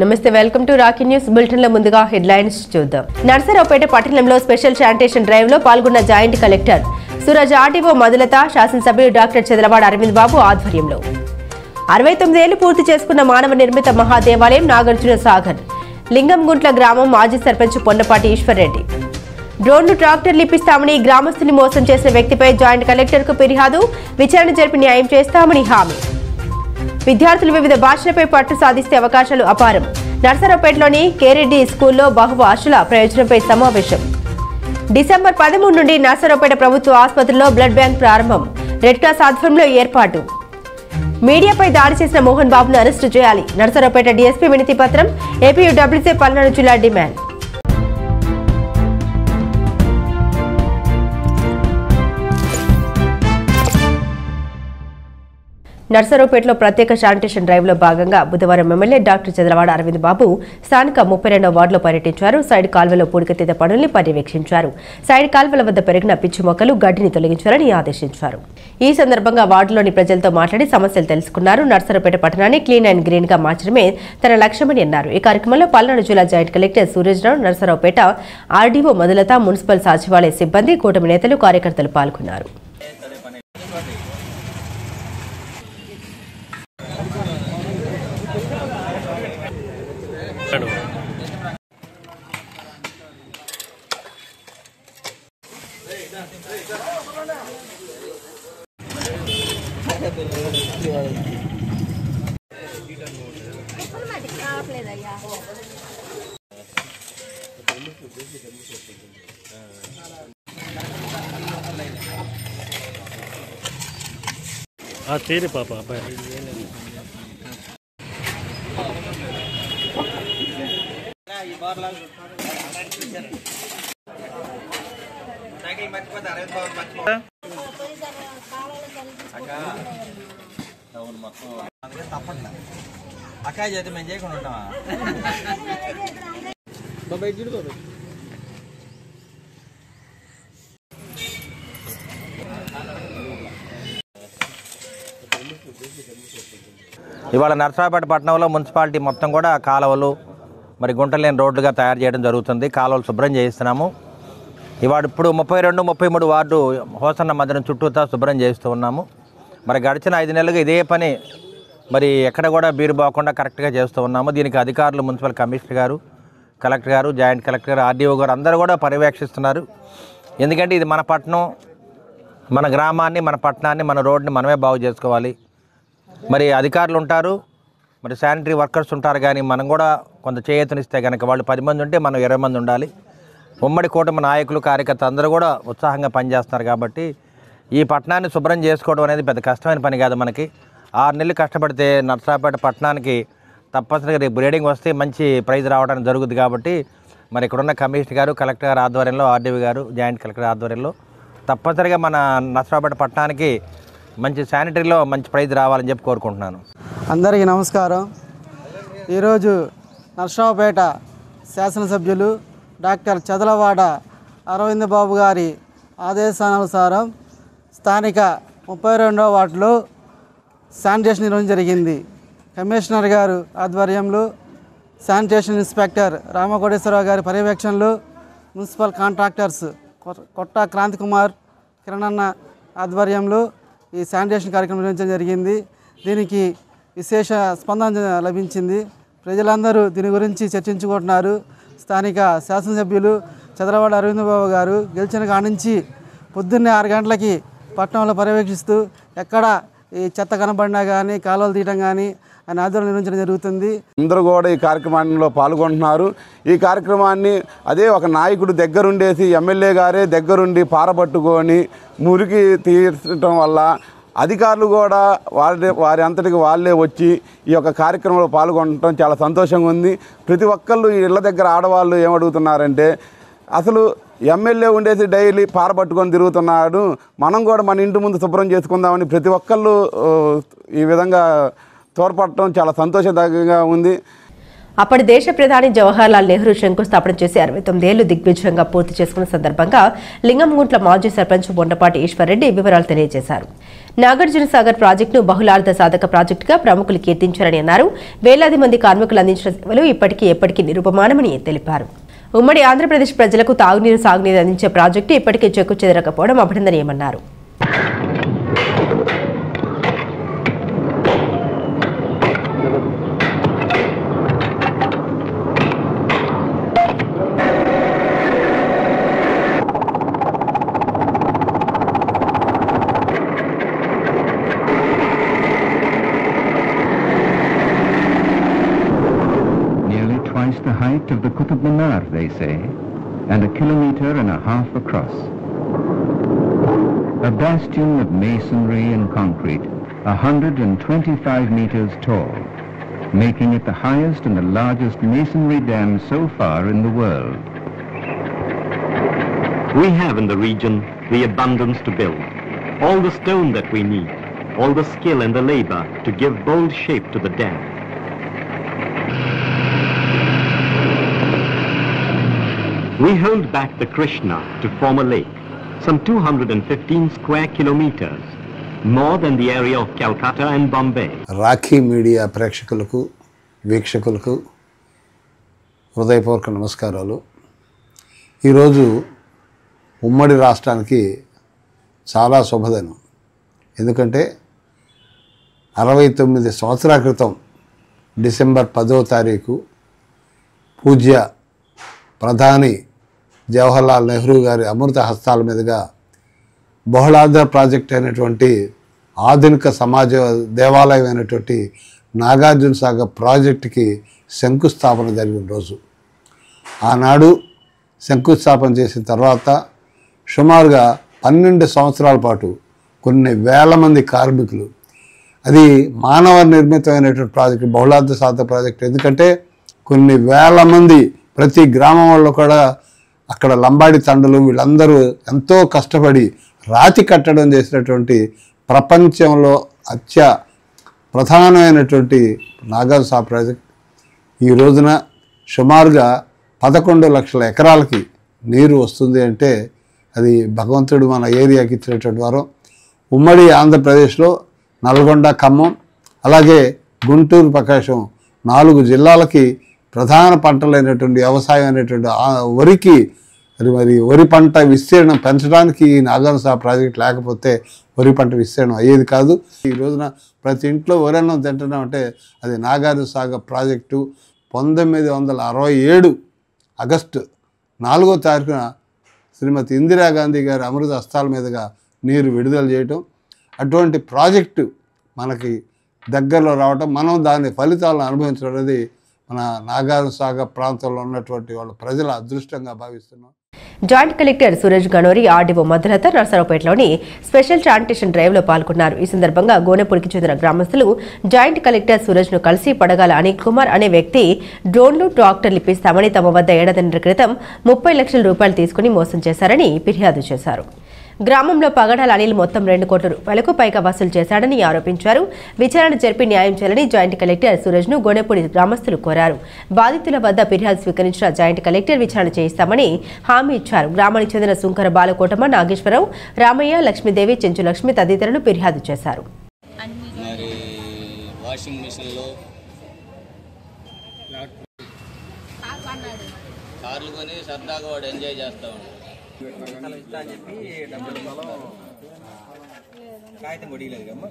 నమస్తే welcome to Rocky news bulletin లో ముందుగా హెడ్లైన్స్ చూద్దాం. నర్సరావుపేట పట్టణంలో స్పెషల్ శానిటేషన్ డ్రైవ్ లో పాల్గొన్న joint collector Suraj RDO Madhulatha శాసనసభ్యులు డాక్టర్ చంద్రవాడ అరవింద్ బాబు ఆధ్వర్యంలో 69 ఏళ్లు పూర్తి చేసుకున్న మానవ నిర్మిత మహాదేవాలయం నాగార్జున సాగర్ లింగంగుంట్ల గ్రామం మాజీ సర్పంచ్ పొన్నపాటి ఈశ్వర్రెడ్డి. డ్రోన్లు ట్రాక్టర్లు ఇప్పిస్తామని గ్రామస్తుని మోసం చేసిన వ్యక్తిపై జాయింట్ కలెక్టర్ కు ఫిర్యాదు, విచారణ జరిపి న్యాయం చేస్తామని హామీ. విద్యార్థులు వివిధ భాషలపై పట్టు సాధిస్తే అవకాశాలు అపారం. నర్సరావుపేటలోని కేరెడ్డి స్కూల్లో బహుభాషల ప్రయోజనంపై సమావేశం. డిసెంబర్ 13 నుండి నర్సరావుపేట ప్రభుత్వ ఆసుపత్రిలో బ్లడ్ బ్యాంక్ ప్రారంభం. రెడ్ క్రాస్ ఆధ్వర్యంలో ఏర్పాటు. మీడియాపై దాడి చేసిన మోహన్ బాబును అరెస్టు చేయాలి. నర్సరావుపేట డీఎస్పీ వినతి పత్రం. ఏపీయూడబ్ల్యూసీ పల్నాడు జిల్లా డిమాండ్. నర్సరావుపేటలో ప్రత్యేక శానిటేషన్ డ్రైవ్ లో భాగంగా బుధవారం ఎమ్మెల్యే డాక్టర్ చంద్రవాడ అరవింద్ బాబు స్థానిక 32వ వార్డులో పర్యటించారు. సైడ్ కాల్వలో పూడికతీత పనుల్ని పర్యవేక్షించారు. సైడ్ కాల్వల వద్ద పెరిగిన పిచ్చి మొక్కలు, గడ్డిని తొలగించాలని ఆదేశించారు. ఈ సందర్భంగా వార్డులోని ప్రజలతో మాట్లాడి సమస్యలు తెలుసుకున్నారు. నర్సరావుపేట పట్టణాన్ని క్లీన్ అండ్ గ్రీన్ గా మార్చడమే తన లక్ష్యమని అన్నారు. ఈ కార్యక్రమంలో పల్నాడు జిల్లా joint collector Surajrao, Narasaraopet RDO Madhulatha, municipal సచివాలయ సిబ్బంది, కూటమి నేతలు, కార్యకర్తలు పాల్గొన్నారు. तेरे पापा అక్కాయ చేతి మేము చేయకుండా ఉంటామా? ఇవాళ నర్సరావుపేట పట్టణంలో మున్సిపాలిటీ మొత్తం కూడా కాలువలు మరి గుంటలేని రోడ్లుగా తయారు చేయడం జరుగుతుంది. కాలువలు శుభ్రం చేయిస్తున్నాము. ఇవాళ ఇప్పుడు 32, 33 వార్డు హోసన్న మందిరం చుట్టూతా శుభ్రం చేస్తూ ఉన్నాము. మరి గడిచిన 5 నెలలుగా ఇదే పని మరి ఎక్కడ కూడా బీరు పోకుండా కరెక్ట్గా చేస్తూ ఉన్నాము. దీనికి అధికారులు, మున్సిపల్ కమిషనర్ గారు, కలెక్టర్ గారు, జాయింట్ కలెక్టర్, ఆర్డీఓ గారు అందరూ కూడా పర్యవేక్షిస్తున్నారు. ఎందుకంటే ఇది మన పట్టణం, మన గ్రామాన్ని, మన పట్టణాన్ని, మన రోడ్ని మనమే బాగు చేసుకోవాలి. మరి అధికారులు ఉంటారు, మరి శానిటరీ వర్కర్స్ ఉంటారు, కానీ మనం కూడా కొంత చేయూతనిస్తే కనుక వాళ్ళు 10 మంది ఉంటే మనం 20 మంది ఉండాలి. ఉమ్మడి కూటమి నాయకులు, కార్యకర్తలు అందరూ కూడా ఉత్సాహంగా పనిచేస్తున్నారు. కాబట్టి ఈ పట్టణాన్ని శుభ్రం చేసుకోవడం అనేది పెద్ద కష్టమైన పని కాదు. మనకి 6 నెలలు కష్టపడితే నర్సరావుపేట పట్టణానికి తప్పనిసరిగా రేపు గ్రేడింగ్ వస్తే మంచి ప్రైజ్ రావడానికి జరుగుతుంది. కాబట్టి మరి ఇక్కడున్న కమిషనర్ గారు, కలెక్టర్ గారు ఆధ్వర్యంలో, ఆర్డీఓ గారు, జాయింట్ కలెక్టర్ ఆధ్వర్యంలో తప్పనిసరిగా మన నర్సరావుపేట పట్టణానికి మంచి శానిటరీలో మంచి ప్రైజ్ రావాలని చెప్పి కోరుకుంటున్నాను. అందరికీ నమస్కారం. ఈరోజు నర్సరావుపేట శాసనసభ్యులు డాక్టర్ చంద్రవాడ అరవింద్ బాబు గారి ఆదేశానుసారం స్థానిక 32వ వార్డులో శానిటేషన్ నిర్వహించడం జరిగింది. కమిషనర్ గారు ఆధ్వర్యంలో, శానిటేషన్ ఇన్స్పెక్టర్ రామకోటేశ్వరరావు గారి పర్యవేక్షణలో, మున్సిపల్ కాంట్రాక్టర్స్ కొట్ట క్రాంతి కుమార్, కిరణన్న ఆధ్వర్యంలో ఈ శానిటేషన్ కార్యక్రమం నిర్వహించడం జరిగింది. దీనికి విశేష స్పందన లభించింది. ప్రజలందరూ దీని గురించి చర్చించుకుంటున్నారు. స్థానిక శాసనసభ్యులు చంద్రవాడ అరవింద్ బాబు గారు గెలిచిన కాడి నుంచి పొద్దున్నే 6 గంటలకి పట్టణంలో పర్యవేక్షిస్తూ ఎక్కడ ఈ చెత్త కనబడినా కానీ, కాలువలు తీయడం కానీ ఆయన ఆధ్వర్యంలో నిర్వహించడం జరుగుతుంది. అందరూ కూడా ఈ కార్యక్రమంలో పాల్గొంటున్నారు. ఈ కార్యక్రమాన్ని అదే ఒక నాయకుడు దగ్గరుండేసి, ఎమ్మెల్యే గారే దగ్గరుండి పారబట్టుకొని మురికి తీర్చడం వల్ల అధికారులు కూడా వారి అంతటికి వాళ్ళే వచ్చి ఈ యొక్క కార్యక్రమంలో పాల్గొనడం చాలా సంతోషంగా ఉంది. ప్రతి ఒక్కళ్ళు ఇళ్ళ దగ్గర ఆడవాళ్ళు ఏమడుగుతున్నారంటే, అసలు ఎమ్మెల్యే ఉండేసి డైలీ పారబట్టుకొని తిరుగుతున్నాడు, మనం కూడా మన ఇంటి ముందు శుభ్రం చేసుకుందామని ప్రతి ఒక్కళ్ళు ఈ విధంగా తోడ్పడటం చాలా సంతోషదాయకంగా ఉంది. అప్పటి దేశ ప్రధాని జవహర్లాల్ నెహ్రూ శంకుస్థాపన చేసి 69 ఏళ్లు దిగ్విజయంగా పూర్తి చేసుకున్న సందర్భంగా లింగంగుంట్ల మాజీ సర్పంచ్ బొండపాటి ఈశ్వర్రెడ్డి వివరాలు తెలియజేశారు. నాగార్జున సాగర్ ప్రాజెక్టును బహుళార్థ సాధక ప్రాజెక్టుగా ప్రముఖులు కీర్తించారని అన్నారు. వేలాది మంది కార్మికులు అందించిన సేవలు ఇప్పటికీ ఎప్పటికీ నిరుపమానమని తెలిపారు. ఉమ్మడి ఆంధ్రప్రదేశ్ ప్రజలకు తాగునీరు సాగునీరు అందించే ప్రాజెక్టు ఇప్పటికీ చెక్కు చెదరకపోవడం అభినందనీయమన్నారు. Twice the height of the Qutb Minar, they say, and 1.5 kilometers across. A bastion of masonry and concrete, 125 meters tall, making it the highest and the largest masonry dam so far in the world. We have in the region the abundance to build, all the stone that we need, all the skill and the labor to give bold shape to the dam. We hold back the Krishna to form a lake, some 215 square kilometers, more than the area of Calcutta and Bombay. Rakhi media ప్రేక్షకులకు వీక్షకులకు హృదయపూర్వక నమస్కారాలు. ఈరోజు ఉమ్మడి రాష్ట్రానికి చాలా శుభదినం. ఎందుకంటే 69 సంవత్సరాల క్రితం డిసెంబర్ 10వ తారీఖు పూజ్య ప్రధాని జవహర్లాల్ నెహ్రూ గారి అమృత హస్తాల మీదుగా బహుళార్థ ప్రాజెక్ట్ అయినటువంటి ఆధునిక సమాజ దేవాలయం అయినటువంటి నాగార్జున సాగర్ ప్రాజెక్టుకి శంకుస్థాపన జరిగిన రోజు. ఆనాడు శంకుస్థాపన చేసిన తర్వాత సుమారుగా 12 సంవత్సరాల పాటు కొన్ని వేల మంది కార్మికులు, అది మానవ నిర్మితమైనటువంటి ప్రాజెక్టు, బహుళార్థ సాధక ప్రాజెక్టు. ఎందుకంటే కొన్ని వేల మంది ప్రతి గ్రామంలో కూడా అక్కడ లంబాడి తండలు వీళ్ళందరూ ఎంతో కష్టపడి రాతి కట్టడం చేసినటువంటి ప్రపంచంలో ప్రధానమైనటువంటి నాగార్జున సాగర్ ప్రాజెక్ట్ ఈ రోజున సుమారుగా 11 లక్షల ఎకరాలకి నీరు వస్తుంది అంటే అది భగవంతుడు మన ఏరియాకి ఇచ్చినటువంటి వరం. ఉమ్మడి ఆంధ్రప్రదేశ్లో నల్గొండ, ఖమ్మం, అలాగే గుంటూరు, ప్రకాశం 4 జిల్లాలకి ప్రధాన పంటలైనటువంటి వ్యవసాయం అనేటువంటి వరికి మరి వరి పంట విస్తీర్ణం పెంచడానికి ఈ నాగార్జున సాగర్ ప్రాజెక్ట్ లేకపోతే వరి పంట విస్తీర్ణం అయ్యేది కాదు. ఈ రోజున ప్రతి ఇంట్లో వరి అన్నం తింటున్నామంటే అది నాగార్జున సాగర్ ప్రాజెక్టు 1967 ఆగస్టు 4వ తారీఖున శ్రీమతి ఇందిరాగాంధీ గారి అమృత హస్తాల మీదుగా నీరు విడుదల చేయటం, అటువంటి ప్రాజెక్టు మనకి దగ్గరలో రావటం, మనం దాని ఫలితాలను అనుభవించడం అనేది మన నాగార్జున సాగర్ ప్రాంతంలో ఉన్నటువంటి వాళ్ళ ప్రజల అదృష్టంగా భావిస్తున్నాం. Joint collector Suresh Ganori, RDO Madhulatha నర్సరావుపేటలోని స్పెషల్ శానిటేషన్ డ్రైవ్ లో పాల్గొన్నారు. ఈ సందర్భంగా గోనెపూడికి చెందిన గ్రామస్తులు జాయింట్ కలెక్టర్ సురేష్ ను కలిసి పడగాల అనిల్ కుమార్ అనే వ్యక్తి డ్రోన్లు, ట్రాక్టర్లు ఇప్పిస్తామని తమ వద్ద ఏడాదిన్నర క్రితం 30 లక్షల రూపాయలు తీసుకుని మోసం చేశారని ఫిర్యాదు చేశారు. గ్రామంలో పగడాల అనిల్ మొత్తం 2 కోట్ల రూపాయలకు పైగా వసూలు చేశాడని ఆరోపించారు. విచారణ జరిపి న్యాయం చేయాలని జాయింట్ కలెక్టర్ సురేష్ ను గోనెపూడి గ్రామస్తులు కోరారు. బాధితుల వద్ద ఫిర్యాదు స్వీకరించిన జాయింట్ కలెక్టర్ విచారణ చేయిస్తామని హామీ ఇచ్చారు. గ్రామానికి చెందిన సుంకర బాలకోటమ్మ, నాగేశ్వరరావు, రామయ్య, లక్ష్మీదేవి, చెంచు లక్ష్మి తదితరులు ఫిర్యాదు చేశారు. కార్లు కొని సరదాగా వాడు ఎంజాయ్ చేస్తా ఉన్నాడు. ఇస్తా అని చెప్పి డబ్బులు కాగితం కొడియలేదు కమ్మా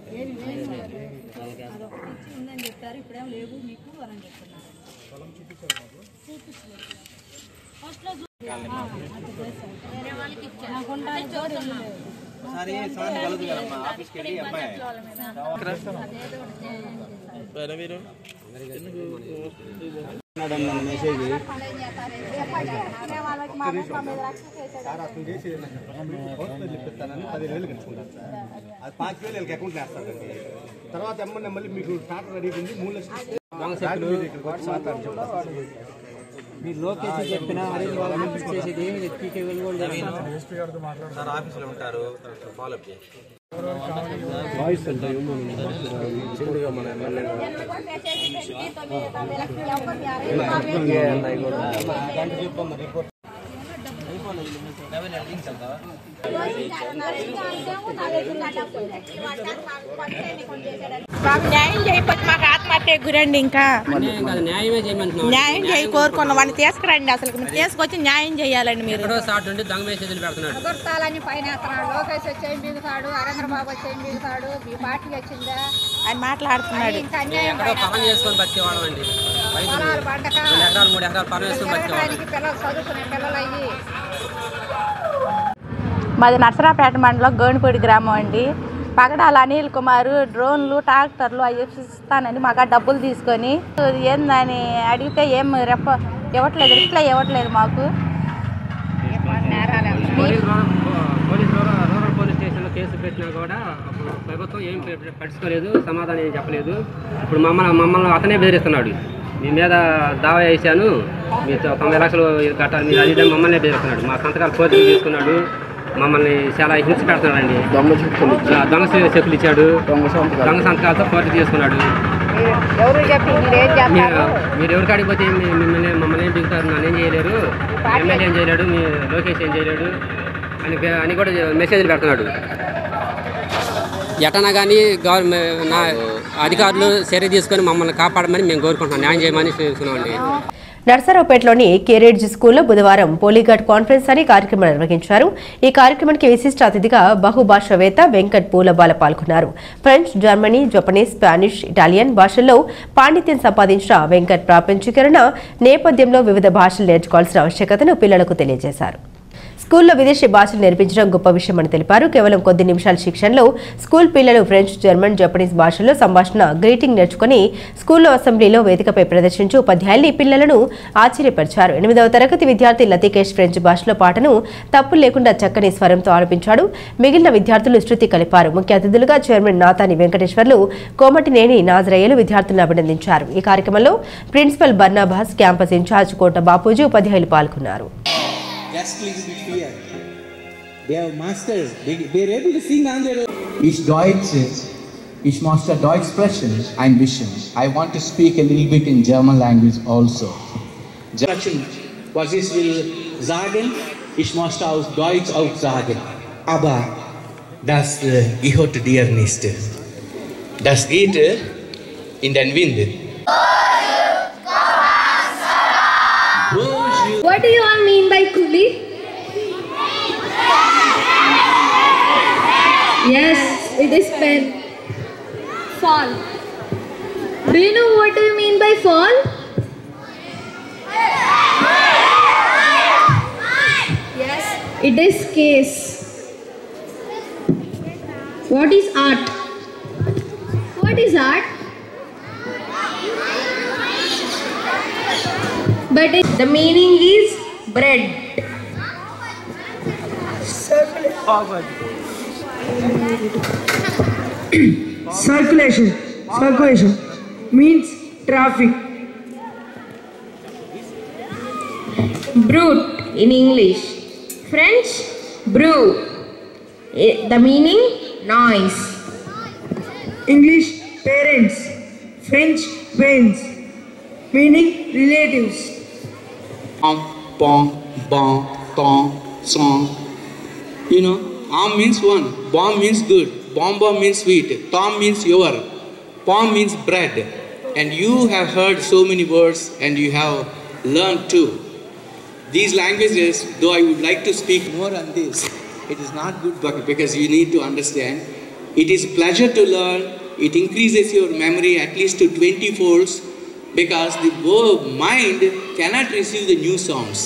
ఉందని చెప్పారు. ఇప్పుడేం లేవు మీకు అని చెప్తున్నారు. ఒకసారి సార్ కలదు కదమ్మా ఆఫీస్కి వెళ్ళి అమ్మాయి మెసేజ్ సార్ అతను చేసి ఇప్పిస్తానని 10,000 కలుసుకుంటారు సార్. అది 5,000 అకౌంట్ వేస్తారండి. తర్వాత ఎమ్మెల్యే మళ్ళీ మీకు స్టార్టర్ రెడీ ఉంది 3 లక్షలు మీరు లోకేషన్ చెప్పిన చేసేది సార్ ఆఫీసులో ఉంటారు, ఫాలో అప్ చేసి మాకు న్యాయం చేయకపోతే మాకు ఆత్మహత్య గురండి. ఇంకా న్యాయం చేయి కోరుకున్న వాడిని తీసుకురండి. అసలు తీసుకొచ్చి న్యాయం చేయాలండి. మీరు పైన లోకేష్ వచ్చేయం బిగుతాడు, హరేంద్ర బాబు వచ్చేయం బిగుతాడు, మీ పార్టీ వచ్చిందా అని మాట్లాడుతున్నాడు. ఇంకా అన్యాయం పిల్లలు చదువుకునే పిల్లలు అయ్యి. మాది నర్సరాపేట మండలం గోనిపూడి గ్రామం అండి. పగడాల అనిల్ కుమార్ డ్రోన్లు ట్రాక్టర్లు అవి ఇస్తానని మాకు డబ్బులు తీసుకొని ఏందని అడిగితే ఏం ఇవ్వట్లేదు, రిప్లై ఇవ్వట్లేదు. మాకు పోలీస్ స్టేషన్లో కేసు పెట్టినా కూడా అప్పుడు ప్రభుత్వం ఏం పట్టించుకోలేదు, సమాధానం ఏం చెప్పలేదు. ఇప్పుడు మమ్మల్ని అతనే బెదిరిస్తున్నాడు. మీ మీద దావా వేసాను, మీరు 90 లక్షలు కట్టాలి, మీరు అది మమ్మల్ని బెదిరిస్తున్నాడు. మా సంతకాలు కోర్టుకు తీసుకున్నాడు, మమ్మల్ని చాలా హింస పెడుతున్నాడండి. దొంగ చెక్కులు ఇచ్చాడు, దొంగ సంతకాలతో కోర్టు తీసుకున్నాడు. మీరు ఎవరికి అడిగిపోతే మమ్మల్ని ఏం దిగుతారు, నన్ను ఏం చేయలేరు, ఎమ్మెల్యే ఏం చేయలేడు, మీ లోకేష్ ఏం చేయలేడు అని కూడా మెసేజ్లు పెడుతున్నాడు. ఎటనా కానీ నా అధికారులు చర్య తీసుకొని మమ్మల్ని కాపాడమని మేము కోరుకుంటున్నాం, న్యాయం చేయమని చూస్తున్నామండి. నర్సరావుపేటలోని కేరేడ్జ్ స్కూల్లో బుధవారం పోలీఘాట్ కాన్ఫరెన్స్ అని కార్యక్రమం నిర్వహించారు. ఈ కార్యక్రమానికి విశిష్ట అతిథిగా బహుభాషావేత్త వెంకట్ పూలబాల పాల్గొన్నారు. French, Germany, Japanese, Spanish, Italian భాషల్లో పాండిత్యం సంపాదించిన వెంకట్ ప్రాపంచీకరణ నేపథ్యంలో వివిధ భాషలు నేర్చుకోవాల్సిన ఆవశ్యకతను పిల్లలకు తెలియజేశారు. స్కూల్లో విదేశీ భాషలు నేర్పించడం గొప్ప విషయమని తెలిపారు. కేవలం కొద్ది నిమిషాల శిక్షణలో స్కూల్ పిల్లలు ఫ్రెంచ్, జర్మన్, జపనీస్ భాషల్లో సంభాషణ, గ్రీటింగ్ నేర్చుకుని స్కూల్లో అసెంబ్లీలో వేదికపై ప్రదర్శించి ఉపాధ్యాయులు పిల్లలను ఆశ్చర్యపరిచారు. 8వ తరగతి విద్యార్థి లతీకేష్ ఫ్రెంచ్ భాషలో పాటను తప్పులు లేకుండా చక్కని స్వరంతో ఆలపించాడు. మిగిలిన విద్యార్థులు శృతి కలిపారు. ముఖ్య అతిథులుగా చైర్మన్ నాతాని వెంకటేశ్వర్లు, కోమటినేని నాజరయ్యలు విద్యార్థులను అభినందించారు. ఈ కార్యక్రమంలో ప్రిన్సిపల్ బర్నాబాస్, క్యాంపస్ ఇన్ఛార్జ్ కోట బాపూజీ, ఉపాధ్యాయులు పాల్గొన్నారు. Just a little bit fear. They have mastered. They are able to sing on their own. Ich master Deutsch sprechen ein bisschen. I want to speak a little bit in German language also. Was ich will sagen, ich master aus Deutsch auch sagen. Aber das gehört dir nicht. Das geht in den Wind. What do you all mean by coolie? Yes, it is pen. Fall. Do you know what do you mean by fall? Yes, it is case. What is art? What is art? But the meaning is bread. Circulation means traffic. Brute in English. French, brew. The meaning noise. English, parents. French, parents. Meaning relatives. Pom, bon, ton, song. You know, am means one, bomb means good, bomb means sweet, tom means your, pom means bread. And you have heard so many words and you have learned too. These languages, though I would like to speak more on this, it is not good because you need to understand. It is pleasure to learn, it increases your memory at least to 20 folds. Because the mind cannot receive the new sounds.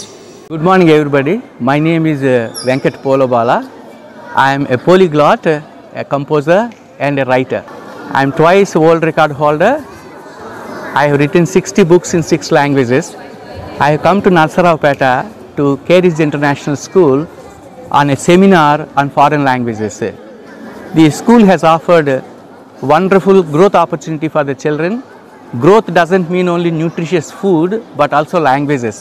Good morning everybody. My name is Venkat Polobala. I am a polyglot, a composer and a writer. I am twice world record holder. I have written 60 books in 6 languages. I have come to Narsaraopeta to Cambridge International School on a seminar on foreign languages. The school has offered wonderful growth opportunity for the children. Growth doesn't mean only nutritious food but also languages.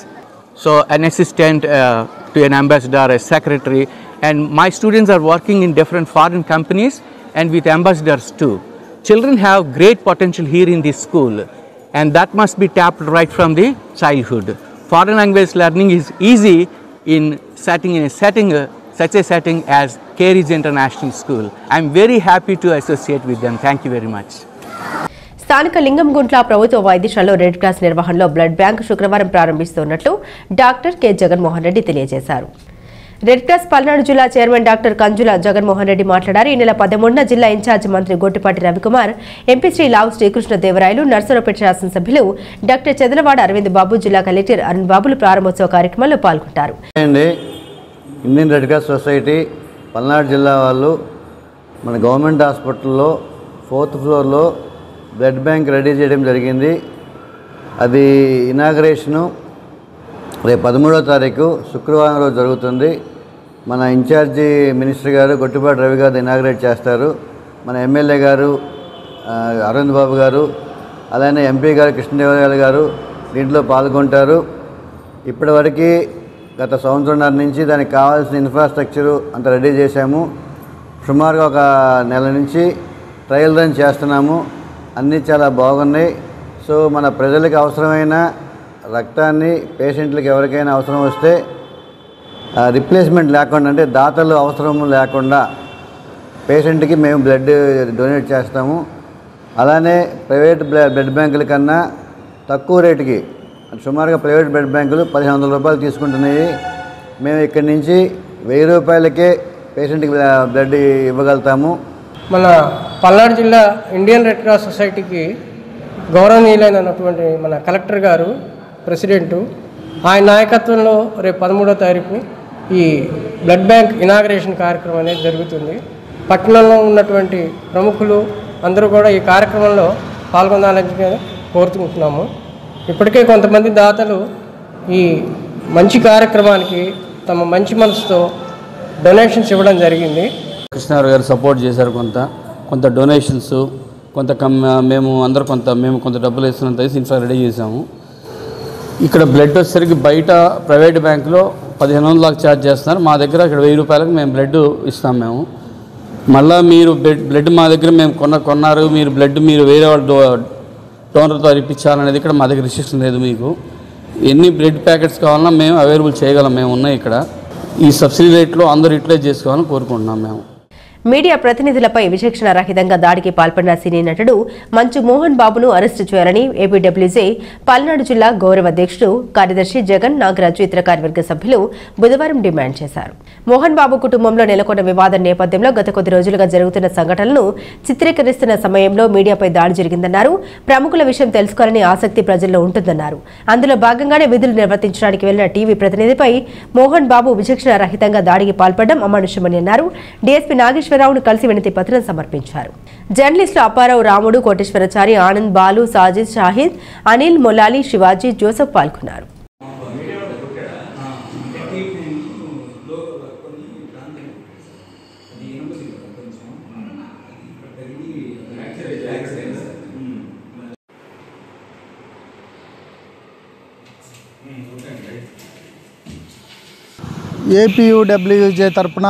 So an assistant to an ambassador, a secretary, and my students are working in different foreign companies and with ambassadors too. Children have great potential here in this school, and that must be tapped right from the childhood. Foreign language learning is easy in such a setting as Careys International School. I am very happy to associate with them. Thank you very much. స్థానిక లింగంగుంట్ల ప్రభుత్వ వైద్యశాలలో red cross నిర్వహణలో blood bank శుక్రవారం ప్రారంభిస్తున్నట్లు doctor K Jaganmohan Reddy తెలియజేశారు. Red cross Palnadu జిల్లా chairman doctor కంజుల జగన్మోహన్ రెడ్డి మాట్లాడారు. ఈ నెల 13న జిల్లా ఇన్ఛార్జ్ మంత్రి గొట్టిపాటి రవికుమార్, ఎంపీ శ్రీ లావు శ్రీకృష్ణదేవరాయలు, నర్సరావుపేట శాసనసభ్యులు డాక్టర్ చదలవాడ అరవింద్ బాబు, జిల్లా కలెక్టర్ అరుణ్ బాబులు ప్రారంభోత్సవ కార్యక్రమంలో పాల్గొంటారు. Indian red cross society Palnadu జిల్లా వాళ్ళు మన గవర్నమెంట్ హాస్పిటల్లో 4th ఫ్లోర్లో బ్లడ్ బ్యాంక్ రెడీ చేయడం జరిగింది. అది ఇనాగరేషను రేపు 13వ తారీఖు శుక్రవారం రోజు జరుగుతుంది. మన ఇన్ఛార్జి మినిస్టర్ గారు గొట్టిపాటి రవి గారు ఇనాగరేట్ చేస్తారు. మన ఎమ్మెల్యే గారు అరవింద్ బాబు గారు, అలానే ఎంపీ గారు కృష్ణదేవరాయలు గారు దీంట్లో పాల్గొంటారు. ఇప్పటివరకు గత సంవత్సరంన్నర నుంచి దానికి కావాల్సిన ఇన్ఫ్రాస్ట్రక్చరు అంత రెడీ చేశాము. సుమారుగా ఒక నెల నుంచి ట్రయల్ రన్ చేస్తున్నాము. అన్నీ చాలా బాగున్నాయి. సో మన ప్రజలకు అవసరమైన రక్తాన్ని పేషెంట్లకు ఎవరికైనా అవసరం వస్తే రిప్లేస్మెంట్ లేకుండా, అంటే దాతలు అవసరం లేకుండా పేషెంట్కి మేము బ్లడ్ డొనేట్ చేస్తాము. అలానే ప్రైవేట్ బ్లడ్ బ్యాంకుల కన్నా తక్కువ రేటుకి, సుమారుగా ప్రైవేట్ బ్లడ్ బ్యాంకులు 1500 రూపాయలు తీసుకుంటున్నాయి. మేము ఇక్కడి నుంచి 1000 రూపాయలకే పేషెంట్కి బ్లడ్ ఇవ్వగలుగుతాము. మన పల్నాడు జిల్లా ఇండియన్ రెడ్ క్రాస్ సొసైటీకి గౌరవనీయులైనటువంటి మన కలెక్టర్ గారు, ప్రెసిడెంటు, ఆయన నాయకత్వంలో రేపు 13వ తారీఖు ఈ బ్లడ్ బ్యాంక్ ఇనాగరేషన్ కార్యక్రమం అనేది జరుగుతుంది. పట్టణంలో ఉన్నటువంటి ప్రముఖులు అందరూ కూడా ఈ కార్యక్రమంలో పాల్గొనాలని కోరుకుంటున్నాము. ఇప్పటికే కొంతమంది దాతలు ఈ మంచి కార్యక్రమానికి తమ మంచి మనసుతో డొనేషన్స్ ఇవ్వడం జరిగింది. కృష్ణారావు గారు సపోర్ట్ చేశారు. కొంత డొనేషన్స్, మేము కొంత డబ్బులు వేస్తున్నంత వేసి ఇన్ఫ్రా రెడీ చేసాము. ఇక్కడ బ్లడ్ వచ్చేసరికి బయట ప్రైవేట్ బ్యాంకులో 1500 ఛార్జ్ చేస్తున్నారు. మా దగ్గర ఇక్కడ 1000 రూపాయలకు మేము బ్లడ్ ఇస్తాం. మేము మళ్ళీ మీరు బ్లడ్ మా దగ్గర మేము కొన్నారు, మీరు బ్లడ్ మీరు వేరే వాళ్ళు డోనర్తో ఇప్పించాలనేది ఇక్కడ మా దగ్గర రిస్ట్రిక్షన్ లేదు. మీకు ఎన్ని బ్లడ్ ప్యాకెట్స్ కావాలన్నా మేము అవైలబుల్ చేయగలం. మేము ఉన్నాయి ఇక్కడ. ఈ సబ్సిడీ రేట్లో అందరూ యూటిలైజ్ చేసుకోవాలని కోరుకుంటున్నాం. మేము మీడియా ప్రతినిధులపై విచక్షణ రహితంగా దాడికి పాల్పడిన సినీ నటుడు మంచు మోహన్ బాబును అరెస్టు చేయాలని ఏపీడబ్ల్యూజే పల్నాడు జిల్లా గౌరవ అధ్యక్షుడు కార్యదర్శి జగన్ నాగరాజు ఇతర కార్యవర్గ సభ్యులు బుధవారం డిమాండ్ చేశారు. మోహన్ బాబు కుటుంబంలో నెలకొన్న వివాదం నేపథ్యంలో గత కొద్ది రోజులుగా జరుగుతున్న సంఘటనలను చిత్రీకరిస్తున్న సమయంలో మీడియాపై దాడి జరిగిందన్నారు. ప్రముఖుల విషయం తెలుసుకోవాలని ఆసక్తి ప్రజల్లో ఉంటుందన్నారు. అందులో భాగంగానే విధులు నిర్వర్తించడానికి వెళ్లిన టీవీ ప్రతినిధిపై మోహన్ బాబు విచక్షణ రహితంగా దాడికి పాల్పడడం అమానుషమని అన్నారు. డీఎస్పీ నాగేశ్వరరావును కలిసి వినతి పత్రం సమర్పించారు. జర్నలిస్టులు అప్పారావు, రాముడు, కోటేశ్వరచారి, ఆనంద్, బాలు, సాజిద్, షాహిద్, అనిల్, మొలాలి, శివాజీ, జోసెఫ్ పాల్గొన్నారు. ఏపీయూడబ్ల్యూజే తరపున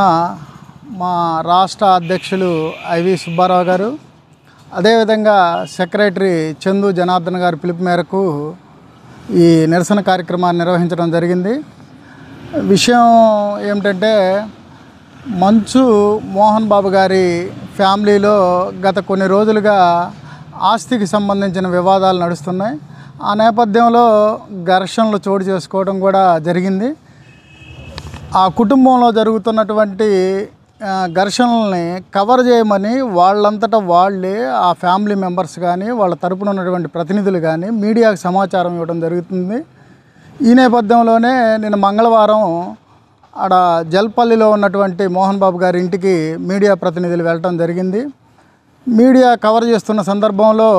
మా రాష్ట్ర అధ్యక్షులు ఐవి సుబ్బారావు గారు, అదేవిధంగా సెక్రటరీ చందు జనార్దన్ గారి పిలుపు మేరకు ఈ నిరసన కార్యక్రమాన్ని నిర్వహించడం జరిగింది. విషయం ఏమిటంటే, మంచు మోహన్ బాబు గారి ఫ్యామిలీలో గత కొన్ని రోజులుగా ఆస్తికి సంబంధించిన వివాదాలు నడుస్తున్నాయి. ఆ నేపథ్యంలో ఘర్షణలు చోటు చేసుకోవడం కూడా జరిగింది. ఆ కుటుంబంలో జరుగుతున్నటువంటి ఘర్షణల్ని కవర్ చేయమని వాళ్ళంతటా వాళ్ళే, ఆ ఫ్యామిలీ మెంబర్స్ కానీ వాళ్ళ తరపున ఉన్నటువంటి ప్రతినిధులు కానీ మీడియాకు సమాచారం ఇవ్వడం జరుగుతుంది. ఈ నేపథ్యంలోనే నిన్న మంగళవారం ఆడ జల్పల్లిలో ఉన్నటువంటి మోహన్ బాబు గారి ఇంటికి మీడియా ప్రతినిధులు వెళ్ళటం జరిగింది. మీడియా కవర్ చేస్తున్న సందర్భంలో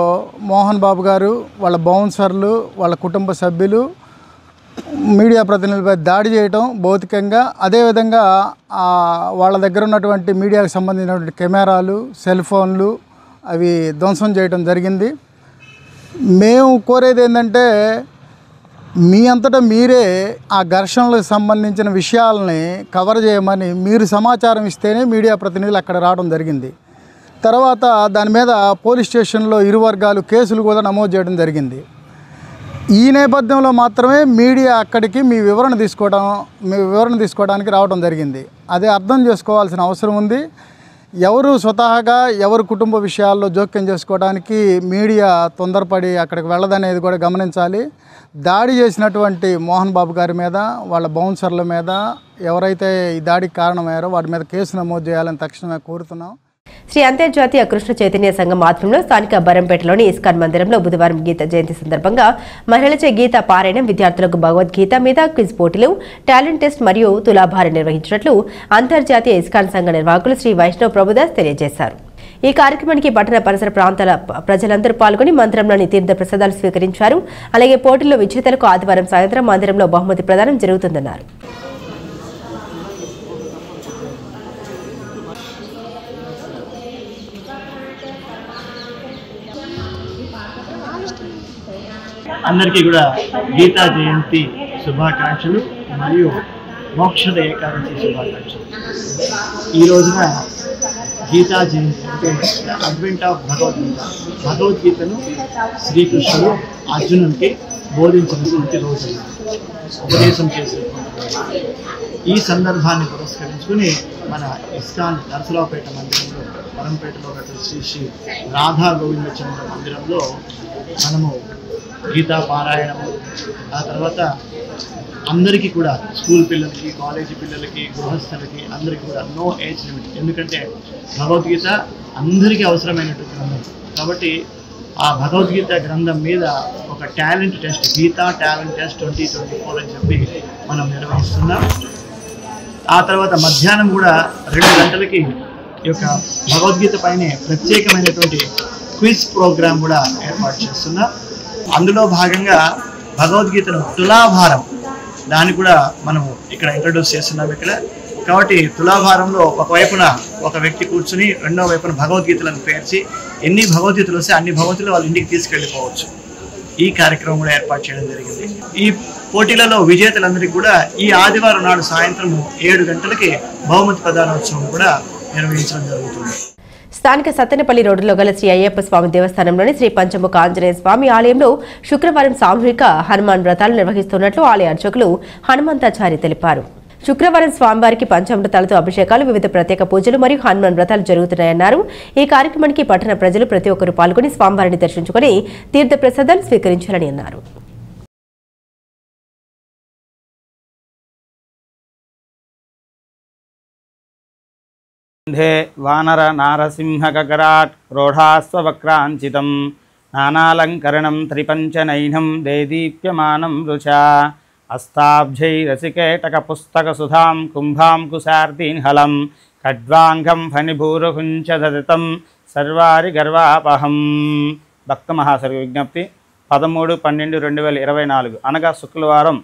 మోహన్ బాబు గారు, వాళ్ళ బౌన్సర్లు, వాళ్ళ కుటుంబ సభ్యులు మీడియా ప్రతినిధులపై దాడి చేయటం భౌతికంగా, అదేవిధంగా వాళ్ళ దగ్గర ఉన్నటువంటి మీడియాకు సంబంధించినటువంటి కెమెరాలు, సెల్ ఫోన్లు అవి ధ్వంసం చేయడం జరిగింది. మేము కోరేది ఏంటంటే, మీ అంతటా మీరే ఆ ఘర్షణలకు సంబంధించిన విషయాలని కవర్ చేయమని మీరు సమాచారం ఇస్తేనే మీడియా ప్రతినిధులు అక్కడ రావడం జరిగింది. తర్వాత దాని మీద పోలీస్ స్టేషన్లో ఇరు వర్గాలు కేసులు కూడా నమోదు చేయడం జరిగింది. ఈ నేపథ్యంలో మాత్రమే మీడియా అక్కడికి మీ వివరణ తీసుకోవడానికి రావడం జరిగింది. అదే అర్థం చేసుకోవాల్సిన అవసరం ఉంది. ఎవరు స్వతహాగా ఎవరు కుటుంబ విషయాల్లో జోక్యం చేసుకోవడానికి మీడియా తొందరపడి అక్కడికి వెళ్ళదనేది కూడా గమనించాలి. దాడి చేసినటువంటి మోహన్ బాబు గారి మీద, వాళ్ళ బౌన్సర్ల మీద ఎవరైతే ఈ దాడికి కారణమయ్యారో వాటి మీద కేసు నమోదు చేయాలని తక్షణమే కోరుతున్నాం. శ్రీ అంతర్జాతీయ కృష్ణ చైతన్య సంఘం ఆధ్వర్యంలో స్థానిక బరంపేటలోని ఇస్కాన్ మందిరంలో బుధవారం గీత జయంతి సందర్భంగా మహిళలచే గీత పారాయణం, విద్యార్థులకు భగవద్గీత మీద క్విజ్ పోటీలు, టాలెంట్ టెస్ట్ మరియు తులాభారం నిర్వహించినట్లు అంతర్జాతీయ ఇస్కాన్ సంఘ నిర్వాహకులు శ్రీ వైష్ణవ్ ప్రభుదాస్ తెలియజేశారు. ఈ కార్యక్రమానికి పట్టణ పరిసర ప్రాంతాల ప్రజలందరూ పాల్గొని మందిరంలోని తీర్థ ప్రసాదాలు స్వీకరించారు. అలాగే పోటీల్లో విజేతలకు ఆదివారం సాయంత్రం మందిరంలో బహుమతి ప్రదానం జరుగుతుందన్నారు. అందరికీ కూడా గీతా జయంతి శుభాకాంక్షలు మరియు మోక్షద ఏకాదశి శుభాకాంక్షలు. ఈ రోజున గీతా జయంతి అంటే అడ్వెంట్ ఆఫ్ భగవద్గీత. భగవద్గీతను శ్రీకృష్ణుడు అర్జునునికి బోధించినటువంటి రోజు, ఉపదేశం చేసినటువంటి ఈ సందర్భాన్ని పురస్కరించుకుని మన ఇస్కాన్ నరసరావుపేట మందిరంలో, వరంపేటలో శ్రీ శ్రీ రాధా గోవిందచంద్ర మందిరంలో మనము గీతా పారాయణము, ఆ తర్వాత అందరికీ కూడా స్కూల్ పిల్లలకి, కాలేజీ పిల్లలకి, గృహస్థులకి అందరికీ కూడా నో ఏజ్ లిమిట్. ఎందుకంటే భగవద్గీత అందరికీ అవసరమైనటువంటి గ్రంథం కాబట్టి ఆ భగవద్గీత గ్రంథం మీద ఒక talent test, Gita talent test 2024 అని చెప్పి మనం నిర్వహిస్తున్నాం. ఆ తర్వాత మధ్యాహ్నం కూడా 2 గంటలకి ఈ యొక్క భగవద్గీత పైనే ప్రత్యేకమైనటువంటి క్విజ్ ప్రోగ్రాం కూడా ఏర్పాటు చేస్తున్నాం. అందులో భాగంగా భగవద్గీతను తులాభారం దాన్ని కూడా మనము ఇక్కడ ఇంట్రడ్యూస్ చేస్తున్నాం ఇక్కడ. కాబట్టి తులాభారంలో ఒకవైపున ఒక వ్యక్తి కూర్చుని రెండో వైపున భగవద్గీతలను పేర్చి ఎన్ని భగవద్గీతలు వస్తే అన్ని భగవద్గీతలు వాళ్ళ ఇంటికి తీసుకెళ్ళిపోవచ్చు. ఈ కార్యక్రమం కూడా ఏర్పాటు చేయడం జరిగింది. ఈ పోటీలలో విజేతలందరికీ కూడా ఈ ఆదివారం నాడు సాయంత్రం 7 గంటలకి బహుమతి ప్రదానోత్సవం కూడా నిర్వహించడం జరుగుతుంది. స్థానిక సత్తెనపల్లి రోడ్డులో గల శ్రీ అయ్యప్ప స్వామి దేవస్థానంలోని శ్రీ పంచముఖ ఆంజనేయ స్వామి ఆలయంలో శుక్రవారం సామూహిక హనుమాన్ వ్రతాలు నిర్వహిస్తున్నట్లు ఆలయ అర్చకులు హనుమంతాచారి తెలిపారు. శుక్రవారం స్వామివారికి పంచామృతాలతో అభిషేకాలు, వివిధ ప్రత్యేక పూజలు మరియు హనుమాన్ వ్రతాలు జరుగుతున్నాయన్నారు. ఈ కార్యక్రమానికి పట్టణ ప్రజలు ప్రతి ఒక్కరూ పాల్గొని స్వామివారిని దర్శించుకుని తీర్థ ప్రసాదాలు స్వీకరించాలని అన్నారు. వానర నారసింహగరాట్ ప్రోఢాస్వక్రాంచితం నానాలంకరణం త్రిపంచనైనం దేదీప్యమానం రుచా అస్తాబ్జైరసికేటక పుస్తక సుధాం కుంభాం కుశార్దీన్హలం ఖడ్వాంగం ఫణిభూరుహుంచ దదితం సర్వారి గర్వాపహం. భక్త మహాశర్గ విజ్ఞప్తి 13/12/2024 అనగా శుక్రవారం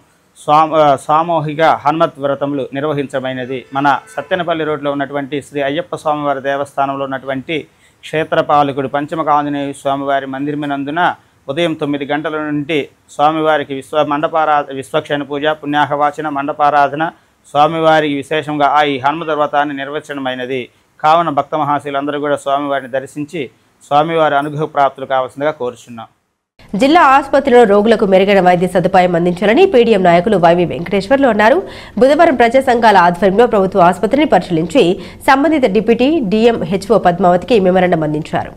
సామూహిక హనుమత్ వ్రతములు నిర్వహించమైనది. మన సత్తెనపల్లి రోడ్లో ఉన్నటువంటి శ్రీ అయ్యప్ప స్వామివారి దేవస్థానంలో ఉన్నటువంటి క్షేత్రపాలకుడు పంచముఖ ఆంజనేయ స్వామివారి మందిరమినందున ఉదయం 9 గంటల నుండి స్వామివారికి విశ్వక్షణ పూజ, పుణ్యాహవాచన, మండపారాధన, స్వామివారికి విశేషంగా ఈ హనుమత్ వ్రతాన్ని నిర్వచనమైనది. కావున భక్త మహాశీలందరూ కూడా స్వామివారిని దర్శించి స్వామివారి అనుగ్రహ ప్రాప్తులు కావాల్సిందిగా కోరుచున్నాం. జిల్లా ఆసుపత్రిలో రోగులకు మెరుగైన వైద్య సదుపాయం అందించాలని పీడీఎం నాయకులు వైవి వెంకటేశ్వర్లు అన్నారు. బుధవారం ప్రజా సంఘాల ఆధ్వర్యంలో ప్రభుత్వ ఆసుపత్రిని పరిశీలించి సంబంధిత డిప్యూటీ డీఎం హెచ్ఓ పద్మావతికి మెమరాండం అందించారు.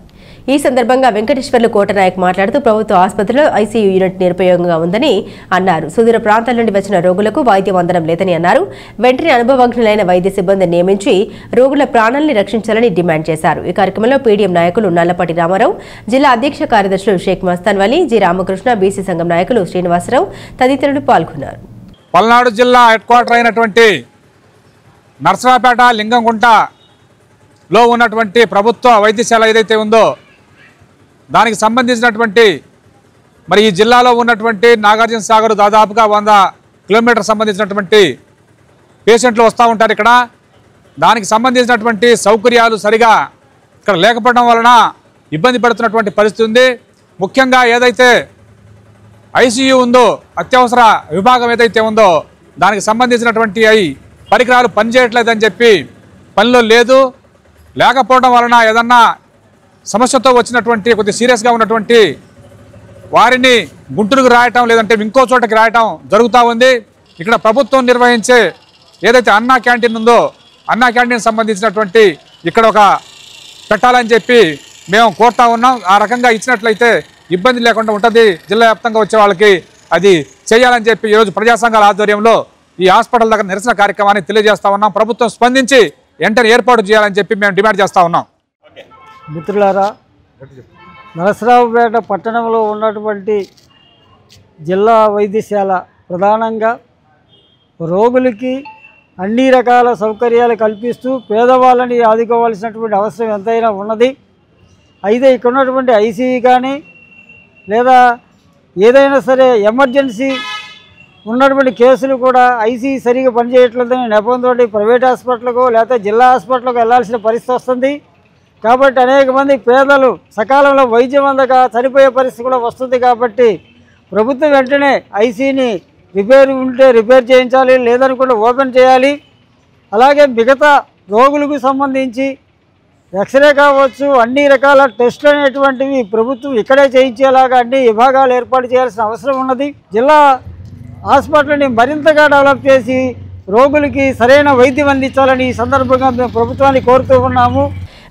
ఈ సందర్భంగా వెంకటేశ్వర్లు కోటనాయక్ మాట్లాడుతూ ప్రభుత్వ ఆసుపత్రిలో ఐసీయూ యూనిట్ నిరుపయోగంగా ఉందని అన్నారు. సుదూర ప్రాంతాల నుండి వచ్చిన రోగులకు వైద్యం అందడం లేదని అన్నారు. వెంటనే అనుభవజ్ఞులైన వైద్య సిబ్బందిని నియమించి రోగుల ప్రాణాలను రక్షించాలని డిమాండ్ చేశారు. ఈ కార్యక్రమంలో పీడీఎం నాయకులు నల్లపాటి రామారావు, జిల్లా అధ్యక్ష కార్యదర్శులు షేక్ మస్తాన్ వలీ, జి రామకృష్ణ, బీసీ సంఘం నాయకులు శ్రీనివాసరావు తదితరులు పాల్గొన్నారు. పల్నాడు జిల్లా హెడ్ క్వార్టర్ అయినటువంటి నర్సరావుపేట లింగంగుంటలో ఉన్నటువంటి ప్రభుత్వ వైద్యశాల ఏదైతే ఉందో దానికి సంబంధించినటువంటి మరి ఈ జిల్లాలో ఉన్నటువంటి నాగార్జున సాగర్ దాదాపుగా 100 కిలోమీటర్ సంబంధించినటువంటి పేషెంట్లు వస్తూ ఉంటారు. ఇక్కడ దానికి సంబంధించినటువంటి సౌకర్యాలు సరిగా ఇక్కడ లేకపోవడం వలన ఇబ్బంది పడుతున్నటువంటి పరిస్థితి ఉంది. ముఖ్యంగా ఏదైతే ఐసీయూ ఉందో, అత్యవసర విభాగం ఏదైతే ఉందో దానికి సంబంధించినటువంటి పరికరాలు పనిచేయట్లేదని చెప్పి పనిలో లేకపోవడం వలన ఏదన్నా సమస్యతో వచ్చినటువంటి కొద్ది సీరియస్గా ఉన్నటువంటి వారిని గుంటూరుకు రాయటం లేదంటే ఇంకో చోటకి రాయటం జరుగుతూ ఉంది. ఇక్కడ ప్రభుత్వం నిర్వహించే ఏదైతే అన్నా క్యాంటీన్ ఉందో అన్నా క్యాంటీన్ సంబంధించినటువంటి ఇక్కడ ఒక పెట్టాలని చెప్పి మేము కోరుతా ఉన్నాం. ఆ రకంగా ఇచ్చినట్లయితే ఇబ్బంది లేకుండా ఉంటుంది. జిల్లా వ్యాప్తంగా వచ్చే వాళ్ళకి అది చేయాలని చెప్పి ఈరోజు ప్రజా సంఘాల ఆధ్వర్యంలో ఈ హాస్పిటల్ దగ్గర నిరసన కార్యక్రమాన్ని తెలియజేస్తా ఉన్నాం. ప్రభుత్వం స్పందించి వెంటనే ఏర్పాటు చేయాలని చెప్పి మేము డిమాండ్ చేస్తూ ఉన్నాం. మిత్రులారా, నరసరావుపేట పట్టణంలో ఉన్నటువంటి జిల్లా వైద్యశాల ప్రధానంగా రోగులకి అన్ని రకాల సౌకర్యాలు కల్పిస్తూ పేదవాళ్ళని ఆదుకోవాల్సినటువంటి అవసరం ఎంతైనా ఉన్నది. అయితే ఇక్కడ ఉన్నటువంటి ఐసీయూ కానీ లేదా ఏదైనా సరే ఎమర్జెన్సీ ఉన్నటువంటి కేసులు కూడా ఐసీయూ సరిగా పనిచేయట్లేదని నెపంతో ప్రైవేట్ హాస్పిటల్కో లేకపోతే జిల్లా హాస్పిటల్కి వెళ్ళాల్సిన పరిస్థితి వస్తుంది. కాబట్టి అనేక మంది పేదలు సకాలంలో వైద్యం అందక చనిపోయే పరిస్థితి కూడా వస్తుంది. కాబట్టి ప్రభుత్వం వెంటనే ఐసీయూని రిపేర్ ఉంటే రిపేర్ చేయించాలి, లేదనుకుంటే ఓపెన్ చేయాలి. అలాగే మిగతా రోగులకు సంబంధించి ఎక్స్రే కావచ్చు, అన్ని రకాల టెస్టులు అనేటువంటివి ప్రభుత్వం ఇక్కడే చేయించేలాగా అన్ని విభాగాలు ఏర్పాటు చేయాల్సిన అవసరం ఉన్నది. జిల్లా హాస్పిటల్ని మరింతగా డెవలప్ చేసి రోగులకి సరైన వైద్యం అందించాలని ఈ సందర్భంగా మేము ప్రభుత్వాన్ని కోరుతూ ఉన్నాము.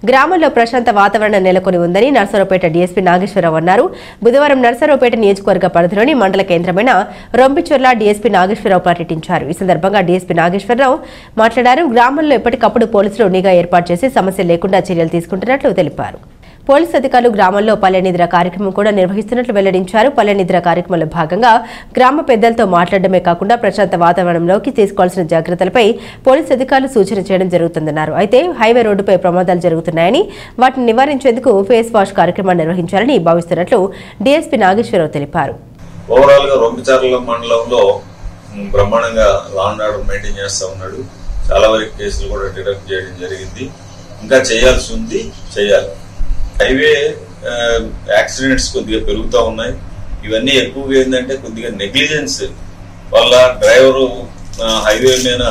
గ్రామంలో ప్రశాంత వాతావరణం నెలకొని ఉందని నర్సరావుపేట డీఎస్పీ నాగేశ్వరరావు అన్నారు. బుధవారం నర్సరావుపేట నియోజకవర్గ పరిధిలోని మండల కేంద్రమైన రొంపిచర్ల డీఎస్పీ నాగేశ్వరరావు పర్యటించారు. ఈ సందర్భంగా డీఎస్పీ నాగేశ్వరరావు మాట్లాడారు. గ్రామంలో ఎప్పటికప్పుడు పోలీసులు నిఘా ఏర్పాటు చేసి సమస్య లేకుండా చర్యలు తీసుకుంటున్నట్లు తెలిపారు. పోలీసు అధికారులు గ్రామంలో పల్లె నిద్ర కార్యక్రమం కూడా నిర్వహిస్తున్నట్లు వెల్లడించారు. పల్లె నిద్ర కార్యక్రమంలో భాగంగా గ్రామ పెద్దలతో మాట్లాడడమే కాకుండా ప్రశాంత వాతావరణంలోకి తీసుకోవాల్సిన జాగ్రత్తలపై పోలీసు అధికారులు సూచన చేయడం జరుగుతుందన్నారు. అయితే హైవే రోడ్డుపై ప్రమాదాలు జరుగుతున్నాయని వాటిని నివారించేందుకు ఫేస్ వాష్ కార్యక్రమాన్ని నిర్వహించాలని భావిస్తున్నట్లు డీఎస్పీ నాగేశ్వరరావు తెలిపారు. ఓవరాల్ గా రొంపిచర్ల మండలంలో బ్రహ్మాండంగా లా అండ్ ఆర్డర్ మెయింటైన్ చేస్తూ ఉన్నాడు. చాలా వరకు కేసులు కూడా డిటెక్ట్ చేయడం జరిగింది. ఇంకా చేయాల్సి ఉంది, చేయాలి. హైవే యాక్సిడెంట్స్ కొద్దిగా పెరుగుతూ ఉన్నాయి. ఇవన్నీ ఎక్కువగా ఏంటంటే కొద్దిగా నెగ్లిజెన్స్ వల్ల డ్రైవరు హైవే మీద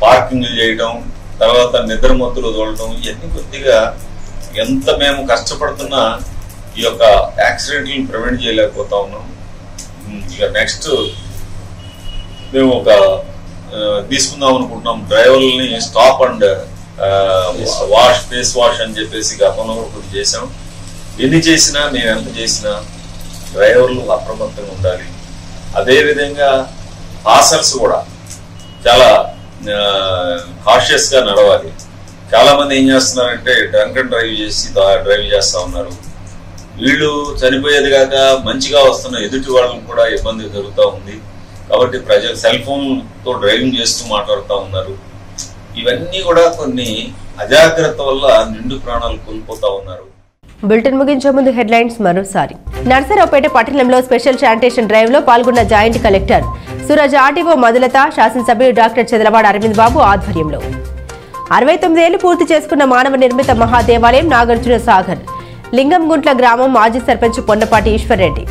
పార్కింగ్ చేయడం, తర్వాత నిద్రమత్తులు తోలడం, ఇవన్నీ కొద్దిగా ఎంత మేము కష్టపడుతున్నా ఈ యొక్క యాక్సిడెంట్లను ప్రివెంట్ చేయలేకపోతా ఉన్నాం. ఇక నెక్స్ట్ మేము ఒక తీసుకుందాం అనుకుంటున్నాం, డ్రైవర్లని stop and wash, face wash అని చెప్పేసి గతంలో కూడా కొద్ది చేసాం. ఎన్ని చేసినా మేము ఎంత చేసినా డ్రైవర్లు అప్రమత్తంగా ఉండాలి. అదేవిధంగా పాసర్స్ కూడా చాలా కాషియస్ గా నడవాలి. చాలా మంది ఏం చేస్తున్నారంటే డ్రంక్ అండ్ డ్రైవ్ చేసి డ్రైవ్ చేస్తా ఉన్నారు. వీళ్ళు చనిపోయేది కాక మంచిగా వస్తున్న ఎదుటి వాళ్ళకు కూడా ఇబ్బంది జరుగుతూ ఉంది. కాబట్టి ప్రజలు సెల్ ఫోన్ తో డ్రైవింగ్ చేస్తూ మాట్లాడుతూ ఉన్నారు. ఇవన్నీ కూడా కొన్ని అజాగ్రత్త వల్ల నిండు ప్రాణాలు కోల్పోతా ఉన్నారు. బులెటిన్ ముగించే ముందు హెడ్లైన్స్ మరోసారి. నర్సరావుపేట పట్టణంలో స్పెషల్ శానిటేషన్ డ్రైవ్ లో పాల్గొన్న joint collector Suraj, RDO Madhulatha, శాసనసభ్యుడు డాక్టర్ చదలవాడ అరవింద్ బాబు ఆధ్వర్యంలో 69 ఏళ్లు పూర్తి చేసుకున్న మానవ నిర్మిత మహాదేవాలయం నాగార్జున సాగర్, లింగంగుంట్ల గ్రామం మాజీ సర్పంచ్ పొన్నపాటి ఈశ్వర్రెడ్డి.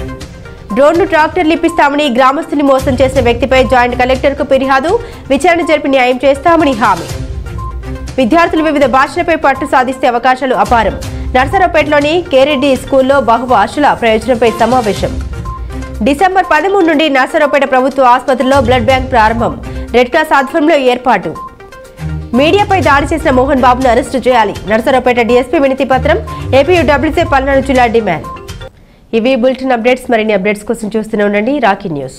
డ్రోన్ను ట్రాక్టర్లు ఇప్పిస్తామని గ్రామస్తుని మోసం చేసిన వ్యక్తిపై జాయింట్ కలెక్టర్కు ఫిర్యాదు, విచారణ జరిపి న్యాయం చేస్తామని హామీ. విద్యార్థులు వివిధ భాషలపై పట్టు సాధిస్తే అవకాశాలు అపారం. నర్సరావుపేటలోని కేరెడ్డి స్కూల్లో బహుభాషల ప్రయోజనంపై సమావేశం. డిసెంబర్ 13 నుండి నర్సరావుపేట ప్రభుత్వ ఆసుపత్రిలో బ్లడ్ బ్యాంక్ ప్రారంభం, రెడ్ క్రాస్ ఆధ్వర్యంలో ఏర్పాటు. మీడియాపై దాడి చేసిన మోహన్ బాబును అరెస్టు చేయాలి, నర్సరావుపేట డీఎస్పీ వినతి పత్రం. ఏపీయూడబ్ల్యూసీ పల్నాడు జిల్లా డిమాండ్. ఇవి బులెటిన్ అప్డేట్స్. మరిన్ని అప్డేట్స్ కోసం చూస్తూనే ఉండండి రాకీ న్యూస్.